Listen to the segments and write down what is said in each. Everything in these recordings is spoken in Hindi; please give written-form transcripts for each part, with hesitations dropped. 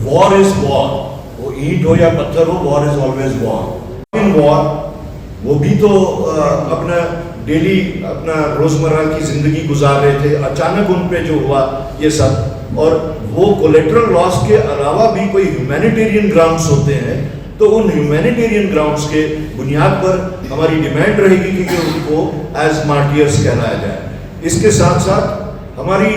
वॉर इज वॉर, वो ईंट हो या पत्थर हो, war is always war. In war वो भी तो अपना डेली अपना रोजमर्रा की जिंदगी गुजार रहे थे, अचानक उन पे जो हुआ ये सब, और वो कोलेटरल लॉस के अलावा भी कोई ह्यूमैनिटेरियन ग्राउंड्स होते हैं, तो उन ह्यूमैनिटेरियन ग्राउंड्स के बुनियाद पर हमारी डिमांड रहेगी कि उनको एज मार्टियर्स कहलाया जाए। इसके साथ साथ हमारी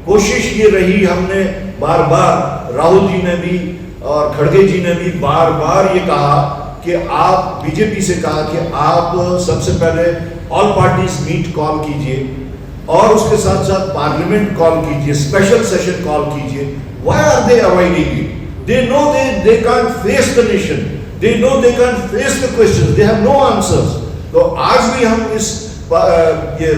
कोशिश ये रही, हमने बार बार, राहुल जी ने भी और खड़गे जी ने भी बार बार ये कहा कि आप बीजेपी से कहा कि आप सबसे पहले ऑल पार्टीज मीट कॉल कीजिए और उसके साथ साथ पार्लियामेंट कॉल कीजिए, स्पेशल सेशन कॉल कीजिए। Why are they avoiding it? They know they can't face the nation. They know they can't face the questions. They have no answers. तो आज भी हम इस ये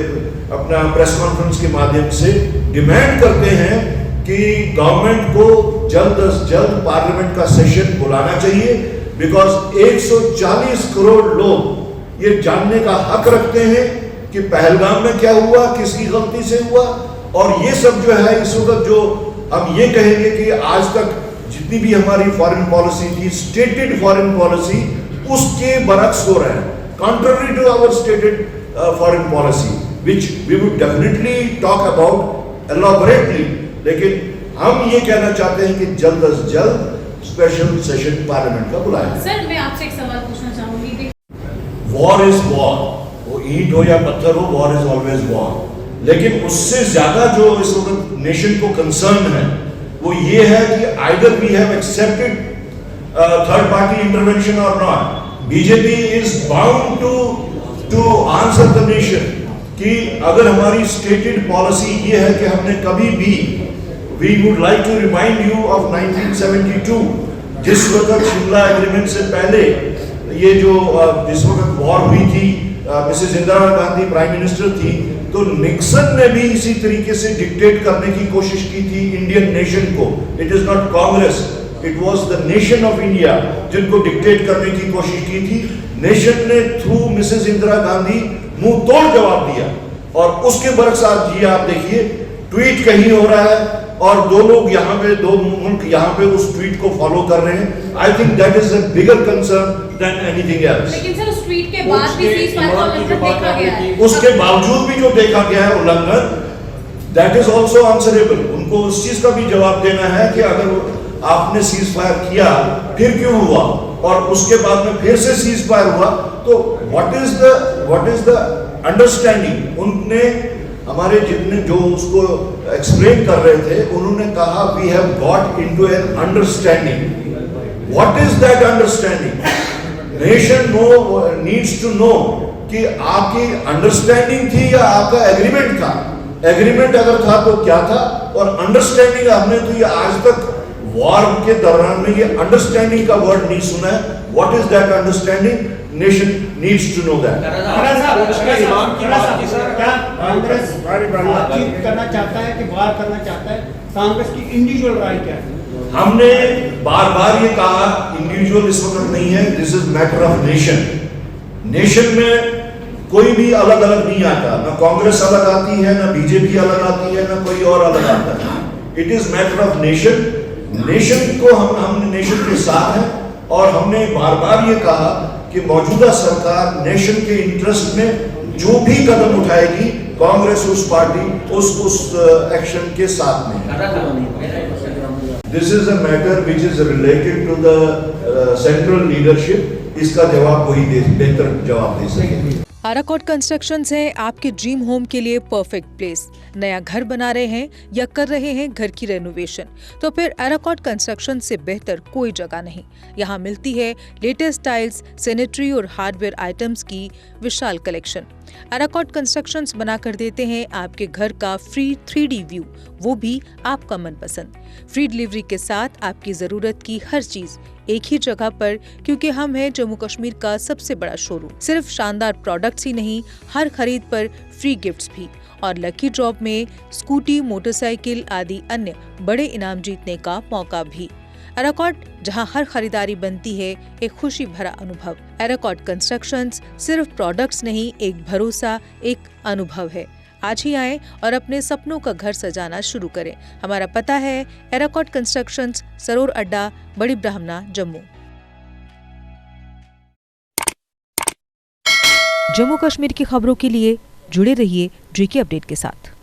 अपना प्रेस कॉन्फ्रेंस के माध्यम से डिमांड करते हैं कि गवर्नमेंट को जल्द से जल्द पार्लियामेंट का सेशन बुलाना चाहिए, बिकॉज 140 करोड़ लोग ये जानने का हक रखते हैं कि पहलगाम में क्या हुआ, किसकी गलती से हुआ। और ये सब जो है इस वक्त जो हम ये कहेंगे कि आज तक जितनी भी हमारी फॉरेन पॉलिसी थी, स्टेटेड फॉरेन पॉलिसी, उसके बरक्स हो रहे हैं, contrary to our stated foreign policy, which we would definitely talk about elaborately, लेकिन हम ये कहना चाहते हैं कि जल्द से जल्द स्पेशल सेशन पार्लियामेंट का बुलाया। सर मैं आपसे एक सवाल पूछना चाहूंगी। वॉर इज वॉर, वो ईंट हो या पत्थर हो, वॉर इज ऑलवेज वॉर। लेकिन उससे ज्यादा जो इस वक्त नेशन को कंसर्न है वो ये है कि either we have accepted third party intervention और not. BJP is bound to answer the nation कि अगर हमारी स्टेटेड पॉलिसी ये है कि हमने कभी भी, we would like to remind you of 1972, जिस वक्त शिमला एग्रीमेंट से पहले ये जो जिस वक्त वॉर हुई थी, Mrs Indira Gandhi prime minister थी, तो निक्सन ने भी इसी तरीके से डिक्टेट करने की कोशिश की थी इंडियन नेशन को। It is not Congress, it was the nation of India जिनको डिक्टेट करने की कोशिश की थी। नेशन ने थ्रू मिसेस इंदिरा गांधी मुंह तोड़ जवाब दिया, और उसके बरक्स आज ये आप देखिए ट्वीट कहीं हो रहा है और दो लोग यहाँ पे, दो मुल्क यहाँ पे उस ट्वीट को फॉलो कर रहे हैं। I think that is a bigger concern than anything else. लेकिन सर उस ट्वीट के बाद भी सीज़फायर का उल्लंघन देखा गया है। उसके बावजूद भी जो देखा गया है उल्लंघन, दैट इज ऑल्सो आंसरेबल। उनको उस चीज का भी जवाब देना है कि अगर आपने सीज फायर किया फिर क्यों हुआ, और उसके बाद में फिर से सीज फायर हुआ, तो व्हाट इज द अंडरस्टैंडिंग। उनने हमारे जितने जो उसको एक्सप्लेन कर रहे थे, उन्होंने कहा we have got into an understanding. What is that understanding? Nation needs to know कि आपकी अंडरस्टैंडिंग थी या आपका एग्रीमेंट था। एग्रीमेंट अगर था तो क्या था, और अंडरस्टैंडिंग हमने तो ये आज तक वॉर के दौरान में ये अंडरस्टैंडिंग का वर्ड नहीं सुना है। What is that understanding? Nation needs to know that. Congress बातचीत करना चाहता है कि वार करना चाहता है? कांग्रेस की इंडिविजुअल राय क्या है? हमने बार बार ये कहा इंडिविजुअल इस वक्त नहीं है, this is matter of nation. Nation में कोई भी अलग अलग नहीं आता, ना कांग्रेस अलग आती है, ना बीजेपी अलग आती है, ना कोई और अलग आता है। It is matter of nation. Nation को हम नेशन के साथ हैं, और हमने बार बार ये कहा कि मौजूदा सरकार नेशन के इंटरेस्ट में जो भी कदम उठाएगी, कांग्रेस उस पार्टी उस एक्शन के साथ में। This is a matter which is related to the central leadership. इसका जवाब वही बेहतर जवाब दे सकेंगे। आराकोट कंस्ट्रक्शंस है आपके ड्रीम होम के लिए परफेक्ट प्लेस। नया घर बना रहे हैं या कर रहे हैं घर की रेनोवेशन, तो फिर आराकोट कंस्ट्रक्शन से बेहतर कोई जगह नहीं। यहाँ मिलती है लेटेस्ट टाइल्स, सैनिटरी और हार्डवेयर आइटम्स की विशाल कलेक्शन। आराकोट कंस्ट्रक्शंस बना कर देते हैं आपके घर का फ्री 3D व्यू, वो भी आपका मनपसंद। फ्री डिलीवरी के साथ आपकी जरूरत की हर चीज एक ही जगह पर, क्योंकि हम हैं जम्मू कश्मीर का सबसे बड़ा शोरूम। सिर्फ शानदार प्रोडक्ट्स ही नहीं, हर खरीद पर फ्री गिफ्ट्स भी, और लकी ड्रॉप में स्कूटी, मोटरसाइकिल आदि अन्य बड़े इनाम जीतने का मौका भी। आराकोट, जहां हर खरीदारी बनती है एक खुशी भरा अनुभव। आराकोट कंस्ट्रक्शंस सिर्फ प्रोडक्ट्स नहीं, एक भरोसा, एक अनुभव है। आज ही आएं और अपने सपनों का घर सजाना शुरू करें। हमारा पता है एराकॉट कंस्ट्रक्शंस, सरोर अड्डा, बड़ी ब्राह्मणा, जम्मू। जम्मू कश्मीर की खबरों के लिए जुड़े रहिए GK अपडेट के साथ।